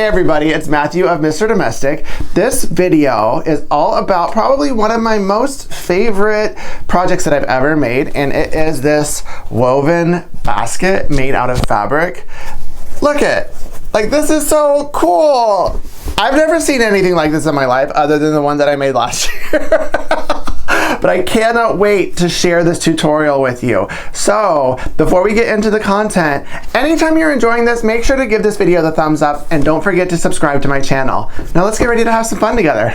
Hey everybody, it's Matthew of Mr. Domestic. This video is all about probably one of my most favorite projects that I've ever made, and it is this woven basket made out of fabric. Look it, like this is so cool. I've never seen anything like this in my life other than the one that I made last year. But I cannot wait to share this tutorial with you. So before we get into the content, anytime you're enjoying this, make sure to give this video the thumbs up and don't forget to subscribe to my channel. Now let's get ready to have some fun together.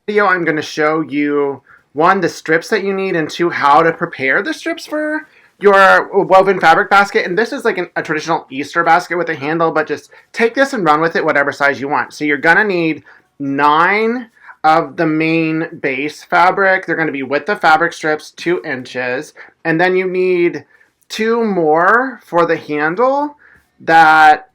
Video, I'm going to show you one, the strips that you need, and two, how to prepare the strips for your woven fabric basket. And this is like a traditional Easter basket with a handle, but just take this and run with it whatever size you want. So you're gonna need 9 of the main base fabric. They're gonna be with the fabric strips, 2 inches. And then you need 2 more for the handle that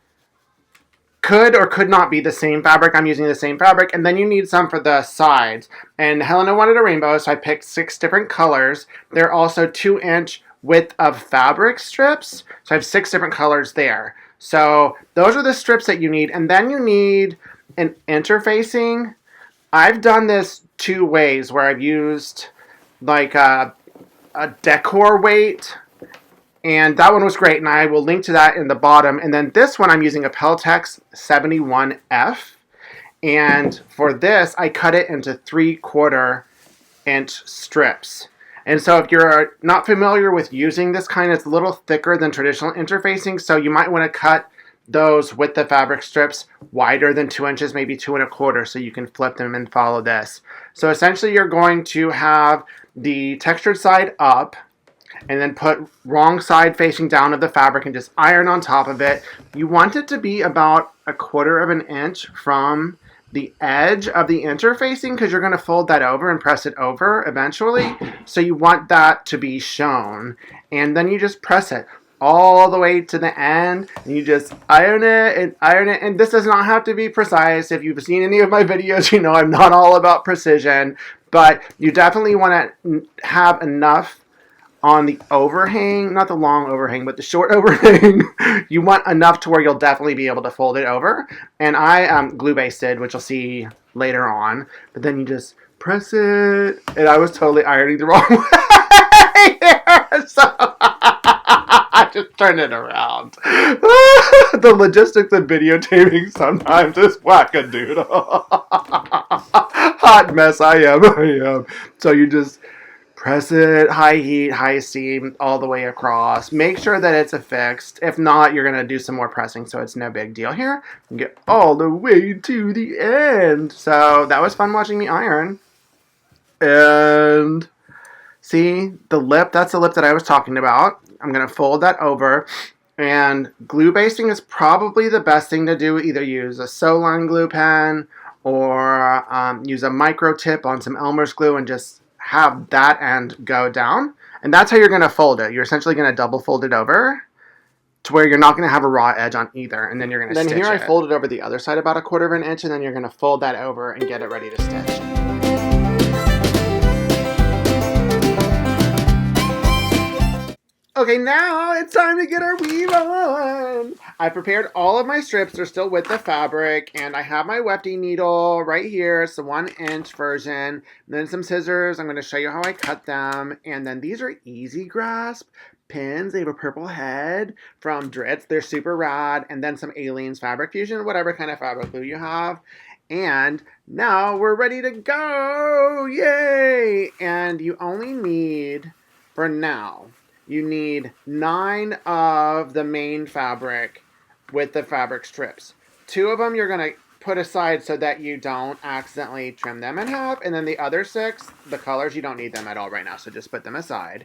could or could not be the same fabric. I'm using the same fabric. And then you need some for the sides. And Helena wanted a rainbow, so I picked 6 different colors. They're also 2-inch width of fabric strips. So I have 6 different colors there. So those are the strips that you need. And then you need an interfacing. I've done this 2 ways where I've used like a decor weight, and that one was great, and I will link to that in the bottom. And then this one I'm using a Peltex 71F, and for this I cut it into 3/4 inch strips. And so if you're not familiar with using this kind, it's a little thicker than traditional interfacing, so you might want to cut those with the fabric strips wider than 2 inches, maybe 2 1/4, so you can flip them and follow this. So essentially you're going to have the textured side up and then put wrong side facing down of the fabric and just iron on top of it. You want it to be about 1/4 inch from the edge of the interfacing because you're going to fold that over and press it over eventually. So you want that to be shown. And then you just press it all the way to the end, and you just iron it and iron it. And this does not have to be precise. If you've seen any of my videos, you know I'm not all about precision, but you definitely want to have enough on the overhang, not the long overhang, but the short overhang. You want enough to where you'll definitely be able to fold it over. And I glue basted, which you'll see later on, but then you just press it, and I was totally ironing the wrong way here, so I just turned it around. The logistics of videotaping sometimes is wackadoodle. Hot mess I am. So you just press it, high heat, high steam, all the way across. Make sure that it's affixed. If not, you're going to do some more pressing, so it's no big deal here. You get all the way to the end. So that was fun watching me iron. And see, the lip, that's the lip that I was talking about. I'm going to fold that over, and glue basting is probably the best thing to do. Either use a Soline glue pen or use a micro tip on some Elmer's glue and just have that end go down. And that's how you're going to fold it. You're essentially going to double fold it over to where you're not going to have a raw edge on either. And then you're going to stitch it. Then here I fold it over the other side about 1/4 inch, and then you're going to fold that over and get it ready to stitch. Okay, now it's time to get our weave on. I prepared all of my strips. They're still with the fabric, and I have my wefting needle right here. It's the 1-inch version. And then some scissors. I'm going to show you how I cut them. And then these are Easy Grasp pins. They have a purple head from Dritz. They're super rad. And then some Aleene's Fabric Fusion, whatever kind of fabric glue you have. And now we're ready to go. Yay! And you only need, for now, you need 9 of the main fabric with the fabric strips. 2 of them you're going to put aside so that you don't accidentally trim them in half. And then the other 6, the colors, you don't need them at all right now, so just put them aside.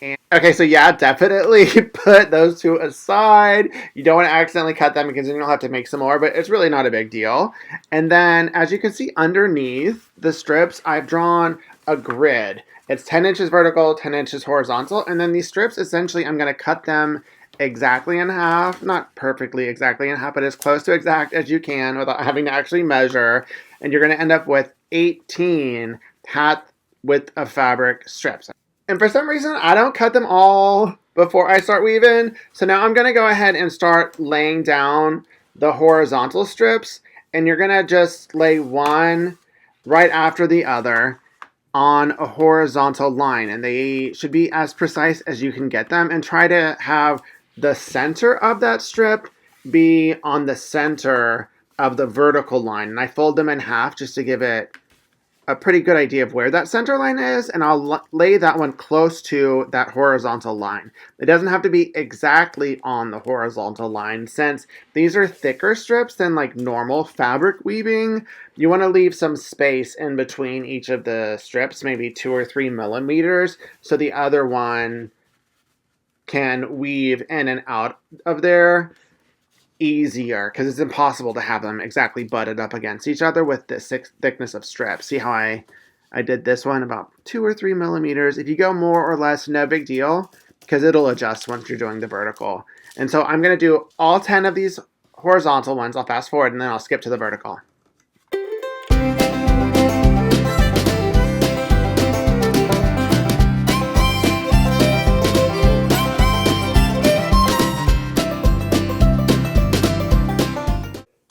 And okay, so yeah, definitely put those 2 aside. You don't want to accidentally cut them because then you'll have to make some more, but it's really not a big deal. And then, as you can see underneath the strips, I've drawn a grid. It's 10 inches vertical, 10 inches horizontal, and then these strips, essentially, I'm going to cut them exactly in half. Not perfectly exactly in half, but as close to exact as you can without having to actually measure. And you're going to end up with 18 hat width of fabric strips. And for some reason, I don't cut them all before I start weaving. So now I'm going to go ahead and start laying down the horizontal strips. and you're gonna just lay one right after the other on a horizontal line, and they should be as precise as you can get them, and try to have the center of that strip be on the center of the vertical line. And I fold them in half just to give it a pretty good idea of where that center line is, and I'll lay that one close to that horizontal line. It doesn't have to be exactly on the horizontal line. Since these are thicker strips than like normal fabric weaving, you want to leave some space in between each of the strips, maybe 2 or 3 millimeters, so the other one can weave in and out of there easier, because it's impossible to have them exactly butted up against each other with this thickness of strips. See how I did this one about 2 or 3 millimeters. If you go more or less, no big deal, because it'll adjust once you're doing the vertical. And so I'm going to do all 10 of these horizontal ones. I'll fast forward and then I'll skip to the vertical.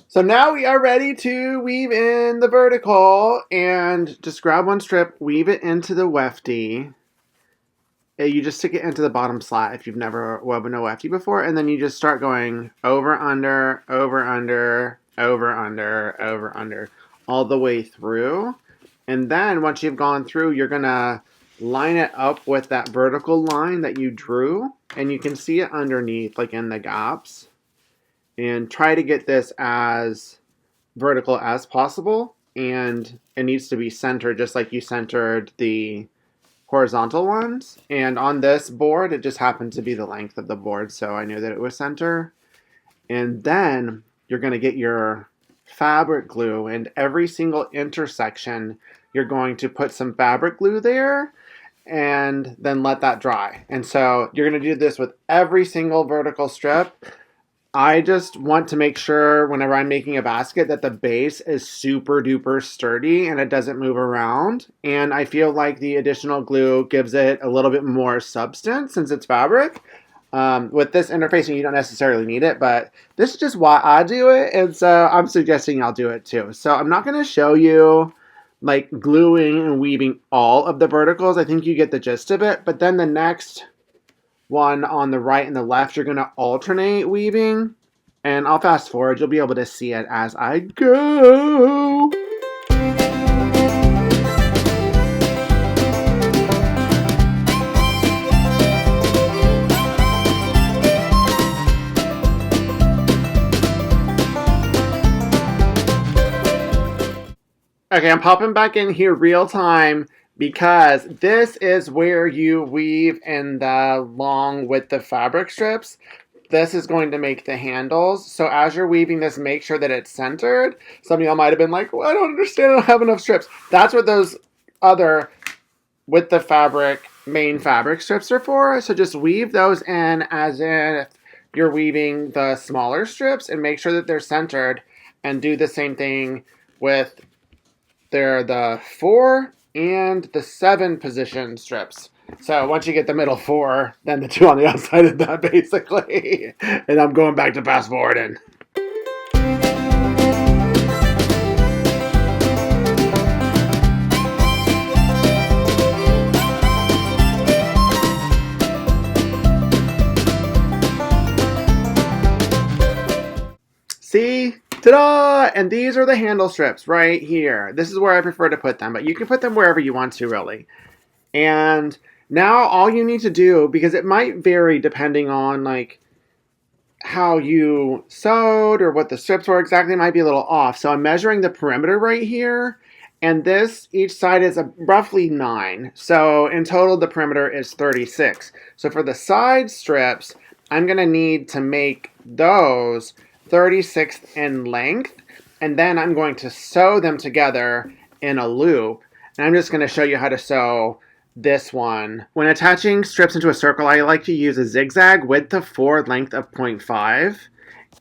So now we are ready to weave in the vertical, and just grab one strip, weave it into the wefty. You just stick it into the bottom slat if you've never woven a wefty before, and then you just start going over, under, over, under, over, under, over, under, all the way through. And then once you've gone through, you're gonna line it up with that vertical line that you drew, and you can see it underneath, like in the gaps. And try to get this as vertical as possible, and it needs to be centered just like you centered the horizontal ones. And on this board, it just happened to be the length of the board, so I knew that it was center. And then you're going to get your fabric glue, and every single intersection you're going to put some fabric glue there and then let that dry. And so you're going to do this with every single vertical strip. I just want to make sure whenever I'm making a basket that the base is super duper sturdy and it doesn't move around. And I feel like the additional glue gives it a little bit more substance since it's fabric. With this interfacing, you don't necessarily need it, but this is just why I do it. And so I'm suggesting I'll do it too. So I'm not going to show you like gluing and weaving all of the verticals. I think you get the gist of it. But then the next one on the right and the left, you're going to alternate weaving, and I'll fast forward. You'll be able to see it as I go. Okay, I'm popping back in here real time, because this is where you weave in the long with the fabric strips. This is going to make the handles. So as you're weaving this, make sure that it's centered. Some of y'all might have been like, well, I don't understand, I don't have enough strips. That's what those other with the fabric main fabric strips are for. So just weave those in as if you're weaving the smaller strips, and make sure that they're centered, and do the same thing with the 4 and the 7 position strips. So once you get the middle 4, then the 2 on the outside of that, basically. And I'm going back to fast forwarding. See? Ta-da! And these are the handle strips right here. This is where I prefer to put them, but you can put them wherever you want to, really. And now all you need to do, because it might vary depending on like how you sewed or what the strips were exactly, might be a little off. So I'm measuring the perimeter right here, and this, each side is roughly 9. So in total, the perimeter is 36. So for the side strips, I'm going to need to make those 36 in length, and then I'm going to sew them together in a loop. And I'm just going to show you how to sew this one. When attaching strips into a circle, I like to use a zigzag width of 4, length of 0.5.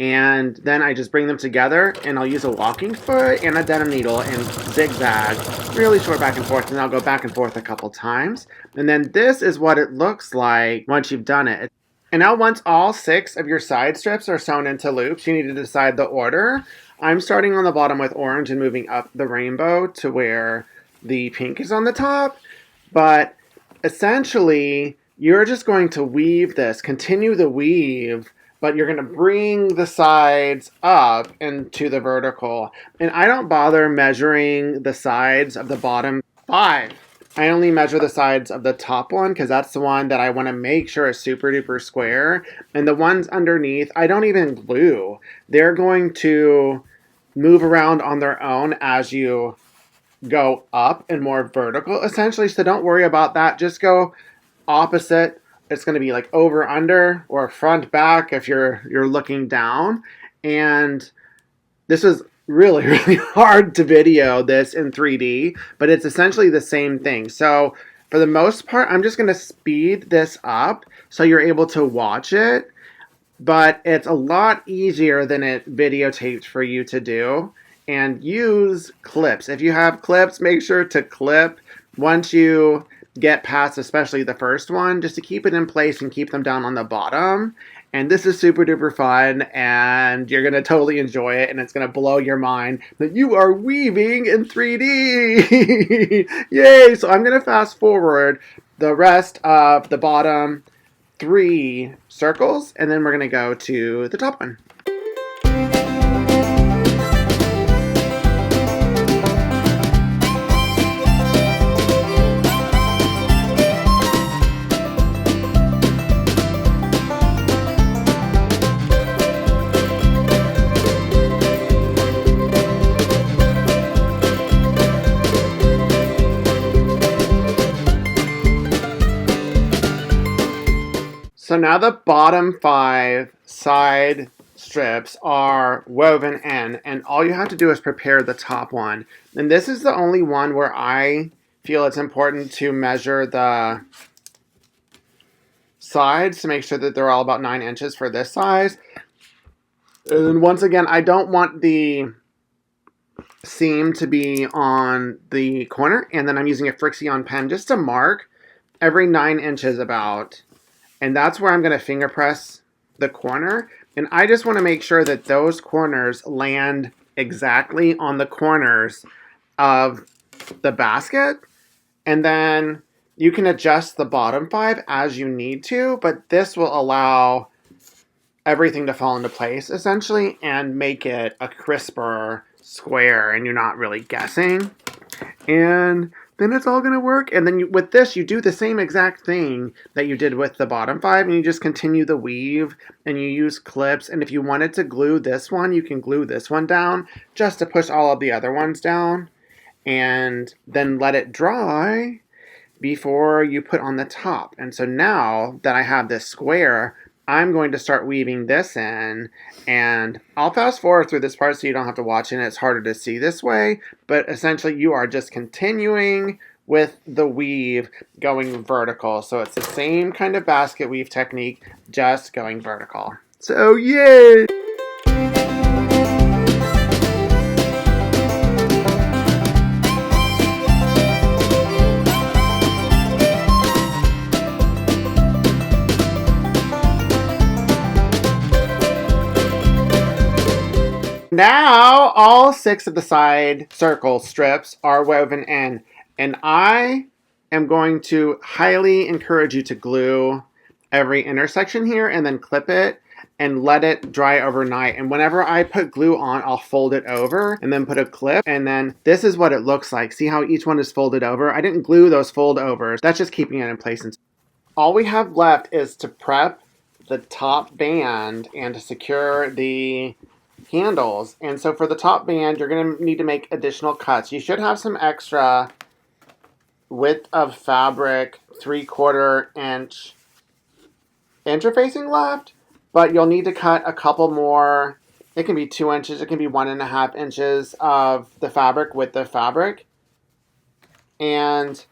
And then I just bring them together, and I'll use a walking foot and a denim needle and zigzag really short back and forth, and I'll go back and forth a couple times. And then this is what it looks like once you've done it. And now once all 6 of your side strips are sewn into loops, you need to decide the order. I'm starting on the bottom with orange and moving up the rainbow to where the pink is on the top. But essentially, you're just going to weave this, continue the weave, but you're going to bring the sides up into the vertical. And I don't bother measuring the sides of the bottom 5. I only measure the sides of the top one because that's the one that I want to make sure is super duper square. And the ones underneath, I don't even glue. They're going to move around on their own as you go up and more vertical, essentially. So don't worry about that. Just go opposite. It's going to be like over, under, or front, back if you're looking down. And this is really, really hard to video this in 3D, but it's essentially the same thing. So for the most part, I'm just going to speed this up so you're able to watch it, but it's a lot easier than it videotaped for you to do. And use clips. If you have clips, make sure to clip once you get past, especially the first one, just to keep it in place and keep them down on the bottom. And this is super duper fun, and you're going to totally enjoy it, and it's going to blow your mind that you are weaving in 3D. Yay! So I'm going to fast forward the rest of the bottom 3 circles, and then we're going to go to the top one. So now the bottom 5 side strips are woven in, and all you have to do is prepare the top one. And this is the only one where I feel it's important to measure the sides to make sure that they're all about 9 inches for this size. And once again, I don't want the seam to be on the corner, and then I'm using a Frixion pen just to mark every 9 inches about. And that's where I'm going to finger press the corner. And I just want to make sure that those corners land exactly on the corners of the basket. And then you can adjust the bottom 5 as you need to, but this will allow everything to fall into place, essentially, and make it a crisper square, and you're not really guessing. And then it's all going to work. And then with this, you do the same exact thing that you did with the bottom 5, and you just continue the weave, and you use clips. And if you wanted to glue this one, you can glue this one down just to push all of the other ones down, and then let it dry before you put on the top. And so now that I have this square, I'm going to start weaving this in, and I'll fast forward through this part so you don't have to watch it. It's harder to see this way, but essentially you are just continuing with the weave going vertical. So it's the same kind of basket weave technique, just going vertical. So yay! Now, all 6 of the side circle strips are woven in, and I am going to highly encourage you to glue every intersection here and then clip it and let it dry overnight. And whenever I put glue on, I'll fold it over and then put a clip, and then this is what it looks like. See how each one is folded over? I didn't glue those fold overs. That's just keeping it in place. All we have left is to prep the top band and to secure the handles. And so for the top band, you're going to need to make additional cuts. You should have some extra width of fabric, 3/4 inch interfacing left, but you'll need to cut a couple more. It can be 2 inches, it can be 1.5 inches of the fabric with the fabric. And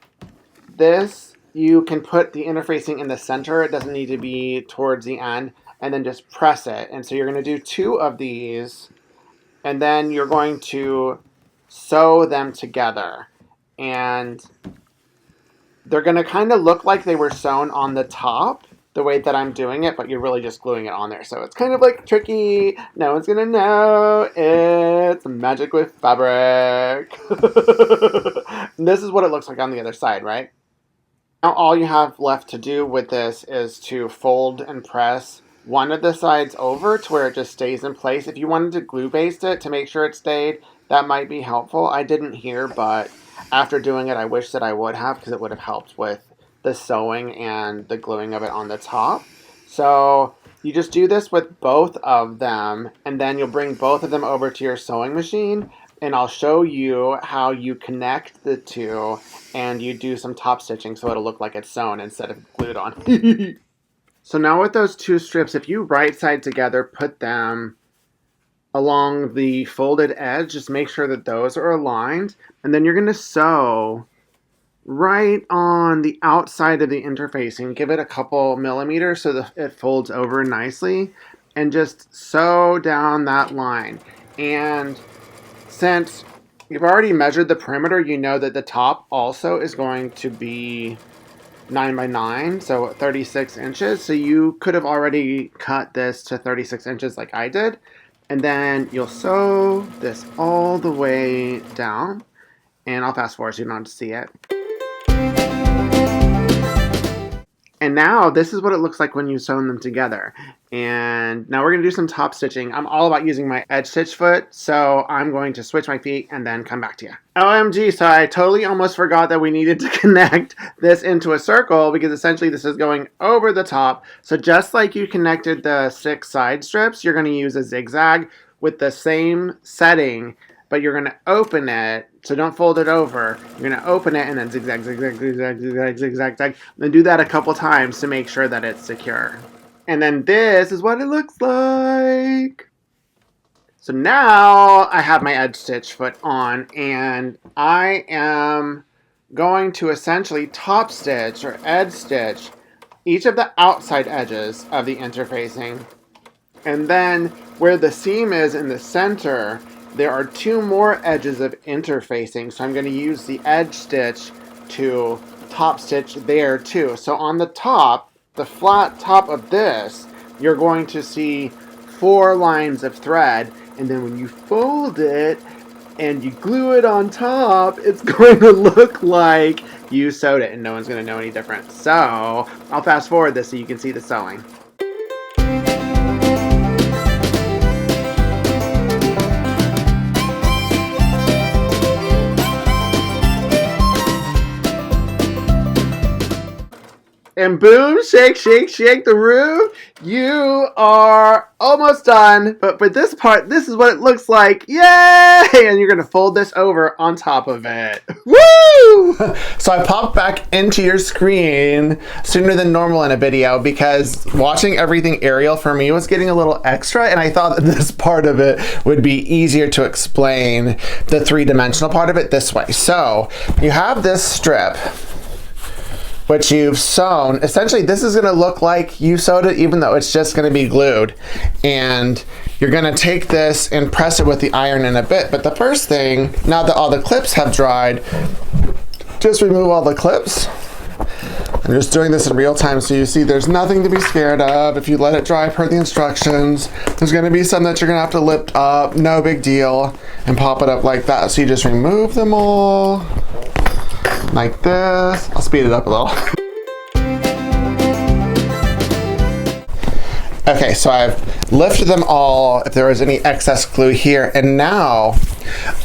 this, you can put the interfacing in the center. It doesn't need to be towards the end. And then just press it. And so you're going to do 2 of these, and then you're going to sew them together. And they're going to kind of look like they were sewn on the top, the way that I'm doing it, but you're really just gluing it on there. So it's kind of like tricky. No one's gonna know. It's magic with fabric. This is what it looks like on the other side, right? Now all you have left to do with this is to fold and press one of the sides over to where it just stays in place. If you wanted to glue baste it to make sure it stayed, that might be helpful. I didn't here, but after doing it, I wish that I would have, because it would have helped with the sewing and the gluing of it on the top. So you just do this with both of them, and then you'll bring both of them over to your sewing machine, and I'll show you how you connect the two, and you do some top stitching so it'll look like it's sewn instead of glued on. So now with those two strips, if you right side together, put them along the folded edge, just make sure that those are aligned, and then you're going to sew right on the outside of the interfacing. Give it a couple millimeters so that it folds over nicely, and just sew down that line. And since you've already measured the perimeter, you know that the top also is going to be 9 by 9, so 36 inches. So you could have already cut this to 36 inches like I did. And then you'll sew this all the way down. And I'll fast forward so you don't have to see it. And now this is what it looks like when you sew them together. And now we're going to do some top stitching. I'm all about using my edge stitch foot, so I'm going to switch my feet and then come back to you. OMG, so I totally almost forgot that we needed to connect this into a circle, because essentially this is going over the top. So just like you connected the 6 side strips, you're going to use a zigzag with the same setting, but you're going to open it. So don't fold it over. You're going to open it and then zigzag, zigzag, zigzag, zigzag, zigzag, zigzag. Then do that a couple times to make sure that it's secure. And then this is what it looks like. So now I have my edge stitch foot on, and I am going to essentially top stitch or edge stitch each of the outside edges of the interfacing. And then where the seam is in the center, there are 2 more edges of interfacing. So I'm going to use the edge stitch to top stitch there too. So on the top, the flat top of this, you're going to see 4 lines of thread, and then when you fold it and you glue it on top, it's going to look like you sewed it, and no one's going to know any different. So I'll fast forward this so you can see the sewing. And boom, shake, shake, shake the room. You are almost done. But for this part, this is what it looks like. Yay! And you're going to fold this over on top of it. Woo! So I popped back into your screen sooner than normal in a video, because watching everything aerial for me was getting a little extra, and I thought that this part of it would be easier to explain the 3-dimensional part of it this way. So you have this strip which you've sewn. Essentially, this is going to look like you sewed it, even though it's just going to be glued. And you're going to take this and press it with the iron in a bit. But the first thing, now that all the clips have dried, just remove all the clips. I'm just doing this in real time, so you see there's nothing to be scared of. If you let it dry per the instructions, there's going to be some that you're going to have to lift up, no big deal, and pop it up like that. So you just remove them all like this. I'll speed it up a little. Okay, so I've lifted them all if there was any excess glue here. And now,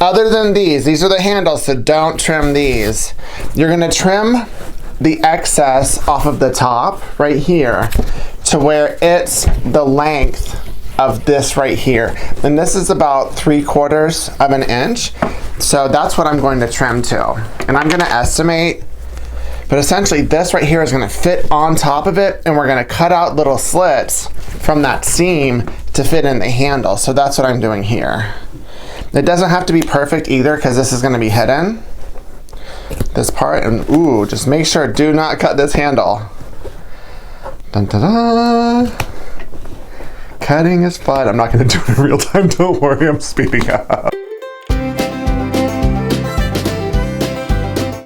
other than these are the handles, so don't trim these. You're going to trim the excess off of the top right here to where it's the length of this right here. And this is about 3/4 of an inch. So that's what I'm going to trim to. And I'm going to estimate, but essentially this right here is going to fit on top of it, and we're going to cut out little slits from that seam to fit in the handle. So that's what I'm doing here. It doesn't have to be perfect either, because this is going to be hidden, this part. And ooh, just make sure, do not cut this handle. Dun, dun, dun. Cutting is fun. I'm not going to do it in real time, don't worry, I'm speeding up.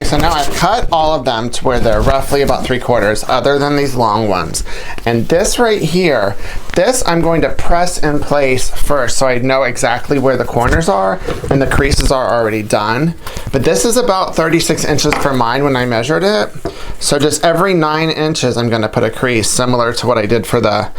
So So now I've cut all of them to where they're roughly about 3/4, other than these long ones. And this right here, this I'm going to press in place first so I know exactly where the corners are and the creases are already done. But this is about 36 inches for mine when I measured it. So just every 9 inches I'm gonna put a crease similar to what I did for the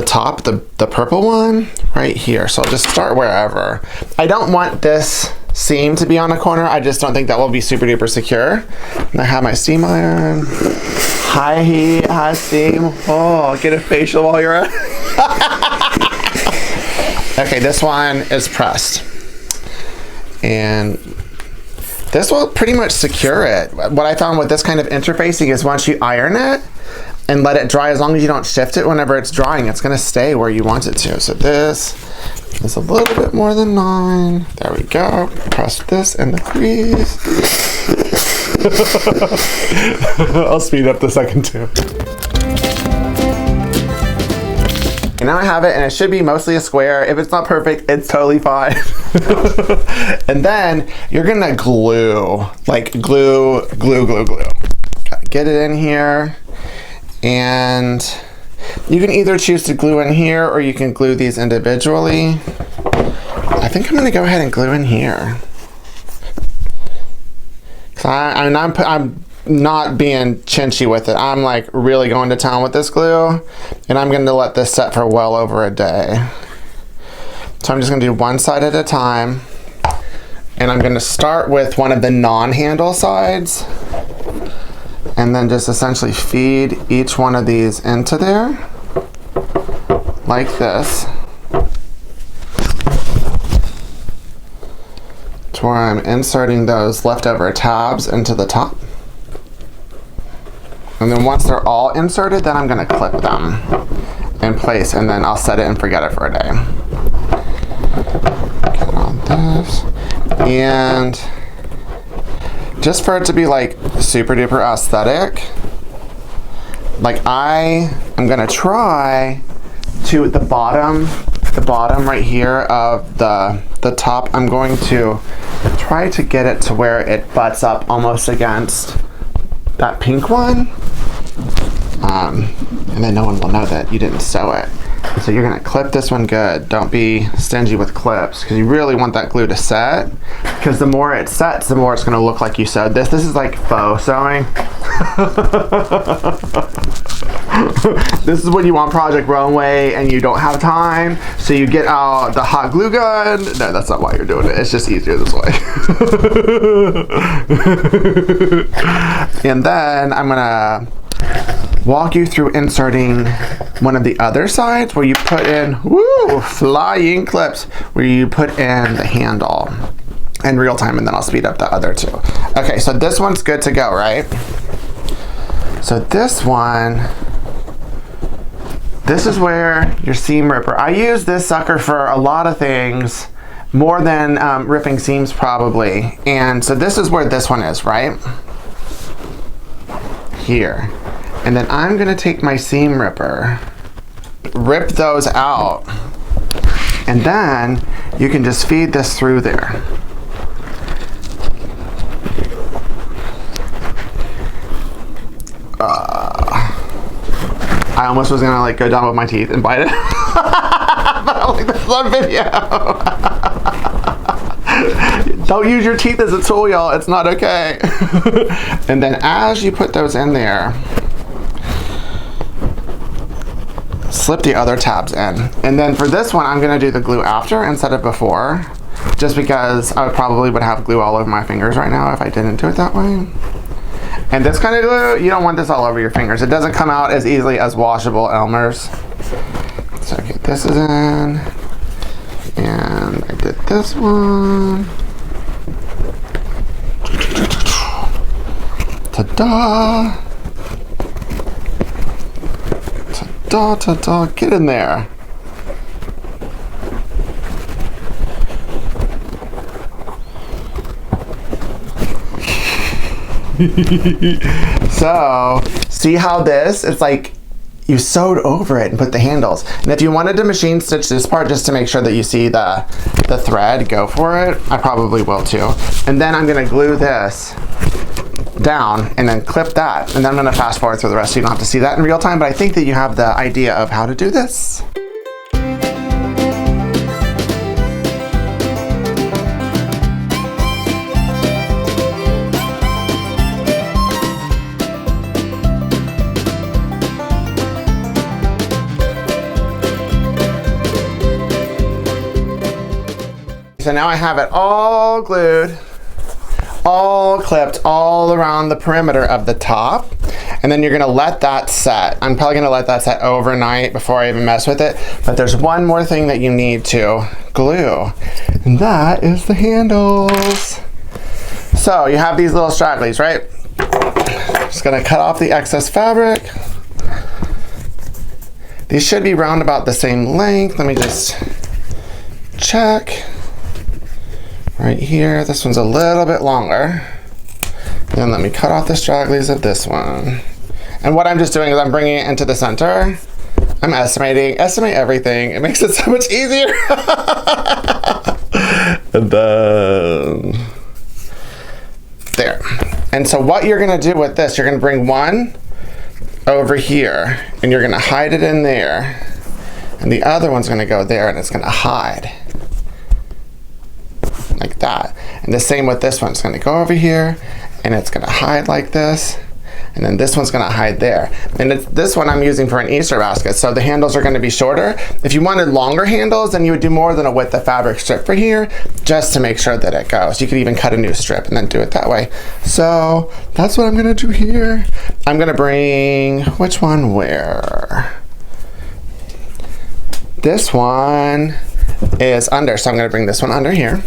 top, the purple one right here. So I'll just start wherever. I don't want this seam to be on a corner. I just don't think that will be super duper secure. And I have my steam iron. High heat, high steam. Oh, get a facial while you're at it. Okay, this one is pressed. And this will pretty much secure it. What I found with this kind of interfacing is once you iron it and let it dry, as long as you don't shift it whenever it's drying, it's gonna stay where you want it to. So this is a little bit more than 9. There we go. Press this in the crease. I'll speed up the second too. And now I have it, and it should be mostly a square. If it's not perfect, it's totally fine. And then you're gonna glue, like glue. Get it in here, and you can either choose to glue in here or you can glue these individually. I think I'm gonna go ahead and glue in here. So I'm not being chinchy with it. I'm like really going to town with this glue, and I'm gonna let this set for well over a day. So I'm just gonna do one side at a time, and I'm gonna start with one of the non-handle sides, and then just essentially feed each one of these into there, like this, to where I'm inserting those leftover tabs into the top. And then once they're all inserted, then I'm gonna clip them in place, and then I'll set it and forget it for a day. Get on this. And just for it to be like super duper aesthetic, like I am gonna try to the bottom right here of the top, I'm going to try to get it to where it butts up almost against that pink one. And then no one will know that you didn't sew it. So you're gonna clip this one good. Don't be stingy with clips, because you really want that glue to set, because the more it sets, the more it's gonna look like you sewed this. This is like faux sewing. This is when you want Project Runway and you don't have time, so you get out the hot glue gun. No, that's not why you're doing it. It's just easier this way. And then I'm gonna walk you through inserting one of the other sides where you put in, woo, flying clips, where you put in the handle in real time, and then I'll speed up the other two. Okay, so this one's good to go, right? So this one, this is where your seam ripper, I use this sucker for a lot of things, more than ripping seams probably. And so this is where this one is, right? Here. And then I'm gonna take my seam ripper, rip those out, and then you can just feed this through there. I almost was gonna like go down with my teeth and bite it. But I'm like, this is on video. Don't use your teeth as a tool, y'all. It's not okay. And then as you put those in there, slip the other tabs in. And then for this one, I'm gonna do the glue after instead of before, just because I probably would have glue all over my fingers right now if I didn't do it that way. And this kind of glue, you don't want this all over your fingers. It doesn't come out as easily as washable Elmer's. So get this is in, and I did this one. Ta-da! Ta-da, ta-da, get in there. So, see how this, it's like you sewed over it and put the handles. And if you wanted to machine stitch this part just to make sure that you see the thread, go for it. I probably will too. And then I'm gonna glue this down and then clip that. And then I'm gonna fast forward through the rest so you don't have to see that in real time, but I think that you have the idea of how to do this. So now I have it all glued, all clipped all around the perimeter of the top. And then you're gonna let that set. I'm probably gonna let that set overnight before I even mess with it. But there's one more thing that you need to glue, and that is the handles. So you have these little stragglies, right? Just gonna cut off the excess fabric. These should be round about the same length. Let me just check. Right here, this one's a little bit longer. Then let me cut off the stragglies of this one. And what I'm just doing is I'm bringing it into the center. I'm estimate everything. It makes it so much easier. And then, there. And so what you're gonna do with this, you're gonna bring one over here and you're gonna hide it in there. And the other one's gonna go there and it's gonna hide. Like that. And the same with this one. It's going to go over here and it's going to hide like this, and then this one's going to hide there. And this one I'm using for an Easter basket, so the handles are going to be shorter. If you wanted longer handles, then you would do more than a width of fabric strip for here, just to make sure that it goes. You could even cut a new strip and then do it that way. So that's what I'm going to do here. I'm going to bring, which one where? This one is under, so I'm going to bring this one under here.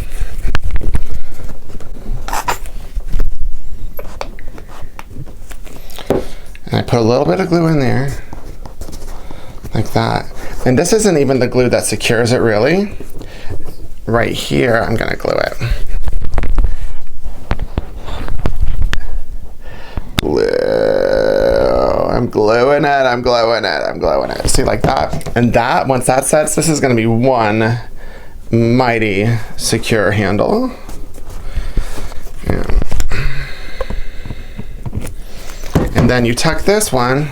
And I put a little bit of glue in there, like that. And this isn't even the glue that secures it really. Right here, I'm gonna glue it. Glue, I'm gluing it, I'm gluing it, I'm gluing it. See, like that. And that, once that sets, this is gonna be one mighty secure handle. Yeah. And then you tuck this one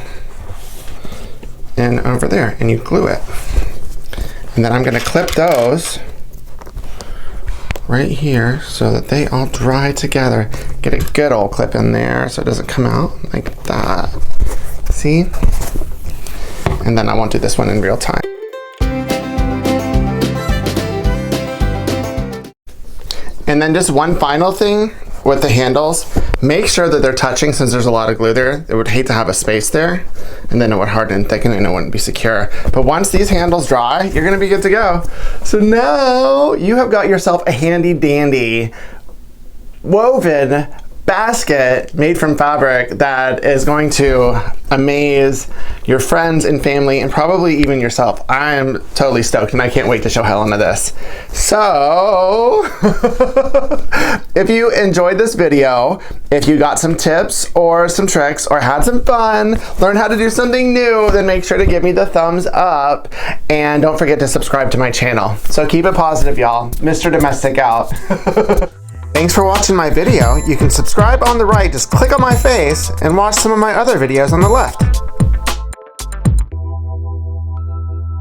in over there and you glue it. And then I'm gonna clip those right here so that they all dry together. Get a good old clip in there so it doesn't come out like that. See? And then I won't do this one in real time. And then just one final thing with the handles, make sure that they're touching since there's a lot of glue there. It would hate to have a space there, and then it would harden and thicken and it wouldn't be secure. But once these handles dry, you're gonna be good to go. So now you have got yourself a handy dandy woven basket made from fabric that is going to amaze your friends and family and probably even yourself. I am totally stoked and I can't wait to show Helena this. So if you enjoyed this video, if you got some tips or some tricks or had some fun, learned how to do something new, then make sure to give me the thumbs up and don't forget to subscribe to my channel. So keep it positive, y'all. Mr. Domestic out. Thanks for watching my video. You can subscribe on the right, just click on my face and watch some of my other videos on the left.